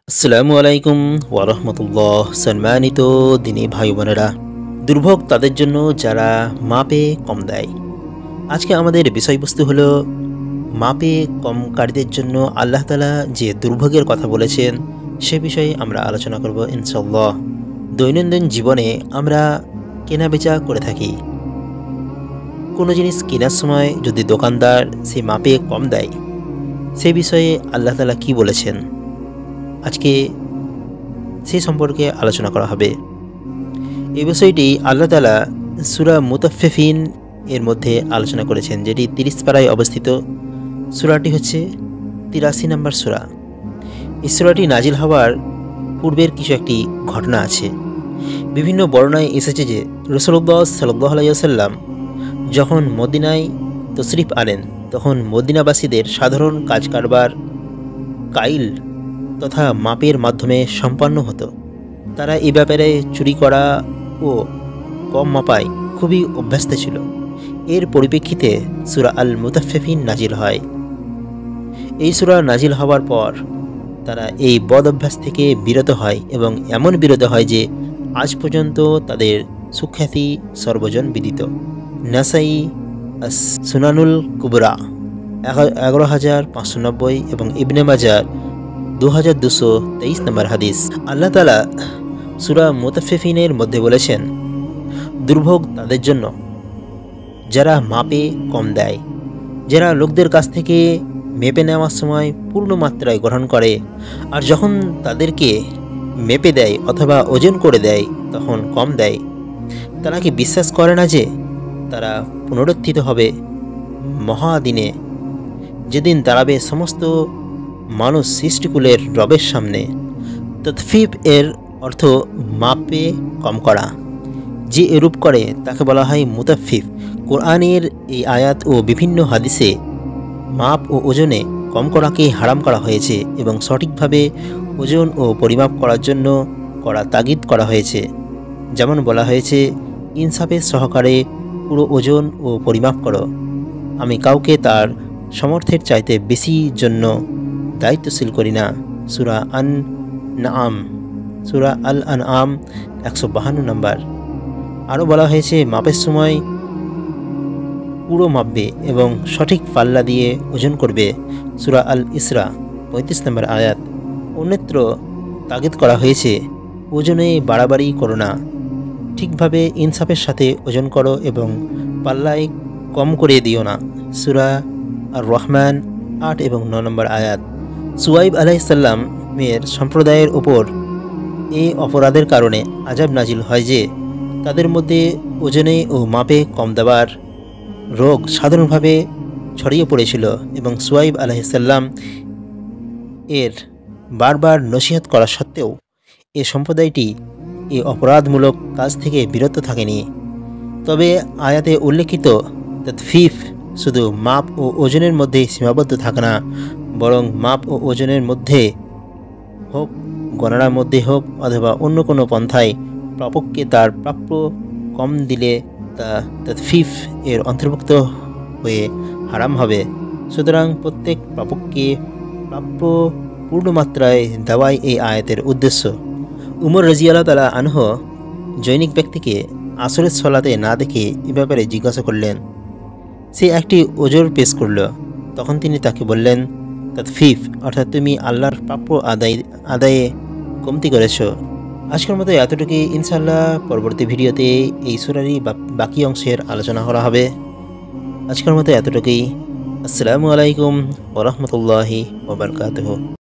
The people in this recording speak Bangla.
আসসালামু আলাইকুম ওয়ারহমতুল্লাহ। সম্মানিত দিনী ভাই বোনেরা, দুর্ভোগ তাদের জন্য যারা মাপে কম দেয়। আজকে আমাদের বিষয়বস্তু হলো মাপে কমকারীদের জন্য আল্লাহ তাআলা যে দুর্ভোগের কথা বলেছেন সে বিষয়ে আমরা আলোচনা করব ইনশাআল্লাহ। দৈনন্দিন জীবনে আমরা কেনাবেচা করে থাকি। কোনো জিনিস কেনার সময় যদি দোকানদার সে মাপে কম দেয়, সে বিষয়ে আল্লাহ তাআলা কি বলেছেন আজকে সে সম্পর্কে আলোচনা করা হবে। এই বিষয়টি আল্লাহ তাআলা সূরা মুতাফফিফিন এর মধ্যে আলোচনা করেছেন, যেটি 30 পারায় অবস্থিত। সূরাটি হচ্ছে 83 নম্বর সূরা। এই সূরাটি নাজিল হওয়ার পূর্বের কিছু একটি ঘটনা আছে। বিভিন্ন বর্ণনায় এসেছে যে রাসূলুল্লাহ সাল্লাল্লাহু আলাইহি ওয়াসাল্লাম যখন মদিনায় তশরিফ আনেন, তখন মদিনাবাসীদের সাধারণ কাজ কারবার কাইল তথা মাপের মাধ্যমে সম্পন্ন হতো। তারা এই ব্যাপারে চুরি করা ও কম মাপায় খুবই অভ্যস্ত ছিল। এর পরিপ্রেক্ষিতে সূরা আল মুতাফফিফিন নাজিল হয়। এই সূরা নাজিল হওয়ার পর তারা এই বদ অভ্যাস থেকে বিরত হয় এবং এমন বিরত হয় যে আজ পর্যন্ত তাদের সুখ্যাতি সর্বজন বিদিত। নাসাই সুনানুল কুবরা 11,590 এবং ইবনে মাজাহ 2223 নম্বর হাদিস। আল্লাহ তাআলা সূরা মুতাফফিফিনের মধ্যে বলেছেন, দুর্ভোগ তাদের জন্য যারা মাপে কম দেয়, যারা লোকদের কাছ থেকে মেপে নেওয়ার সময় পূর্ণ মাত্রায় গ্রহণ করে, আর যখন তাদেরকে মেপে দেয় অথবা ওজন করে দেয় তখন কম দেয়। তারা কি বিশ্বাস করে না যে তারা পুনরুত্থিত হবে মহাদিনে, যেদিন দাঁড়াবে সমস্ত মানুষ সৃষ্টিকুলের রবের সামনে। ততফিফ এর অর্থ মাপে কম করা। যে এরূপ করে তাকে বলা হয় মুতাফফিফ। কোরআনের এই আয়াত ও বিভিন্ন হাদিসে মাপ ও ওজনে কম করাকে হারাম করা হয়েছে এবং সঠিকভাবে ওজন ও পরিমাপ করার জন্য করা তাগিদ করা হয়েছে। যেমন বলা হয়েছে, ইনসাফের সহকারে পুরো ওজন ও পরিমাপ করো, আমি কাউকে তার সামর্থ্যের চাইতে বেশি জন্য দায়িত্বশীল করি না। সূরা আন-নাম, সূরা আল আনআম 152 নম্বর। আরও বলা হয়েছে মাপের সময় পুরো মাপবে এবং সঠিক পাল্লা দিয়ে ওজন করবে। সূরা আল ইসরা 35 নম্বর আয়াত। অন্যত্র তাগিদ করা হয়েছে, ওজনে বাড়াবাড়ি করো না, ঠিকভাবে ইনসাফের সাথে ওজন করো এবং পাল্লায় কম করে দিও না। সূরা আর রহমান 8 এবং 9 নম্বর আয়াত। শুআইব আলাইহিসসালামের সম্প্রদায়ের উপর এই অপরাধের কারণে আযাব নাজিল হয় যে তাদের মধ্যে ওজনে ও মাপে কম দেওয়ার রোগ সাধারণভাবে ছড়িয়ে পড়েছিল এবং শুআইব আলাইহিসসালাম এর বারবার নসিহত করা সত্ত্বেও এ সম্প্রদায়টি এই অপরাধমূলক কাজ থেকে বিরত থাকেনি। তবে আয়াতে উল্লেখিত ততফিফ শুধু মাপ ও ওজনের মধ্যে সীমাবদ্ধ থাকে না, বরং মাপ ও ওজনের মধ্যে হোক, গণনার মধ্যে হোক অথবা অন্য কোনো পন্থায় প্রাপককে তার প্রাপ্য কম দিলে তা ততফিফ এর অন্তর্ভুক্ত হয়ে হারাম হবে। সুতরাং প্রত্যেক প্রাপককে প্রাপ্য পূর্ণমাত্রায় দেওয়াই এই আয়াতের উদ্দেশ্য। উমর রাদিয়াল্লাহু তাআলা আনহু জৈনিক ব্যক্তিকে আসরের সলাতে না দেখে এ ব্যাপারে জিজ্ঞাসা করলেন। সে একটি ওজর পেশ করল। তখন তিনি তাকে বললেন, ততফিফ অর্থাৎ তুমি আল্লাহর প্রাপ্য আদায়ে কমতি করেছ। আজকের মতো এতটুকুই। ইনশাআল্লাহ পরবর্তী ভিডিওতে এই সূরারই বাকি অংশের আলোচনা করা হবে। আজকের মতো এতটুকুই। আসসালামু আলাইকুম ওয়া রাহমাতুল্লাহি ওয়া বারাকাতুহু।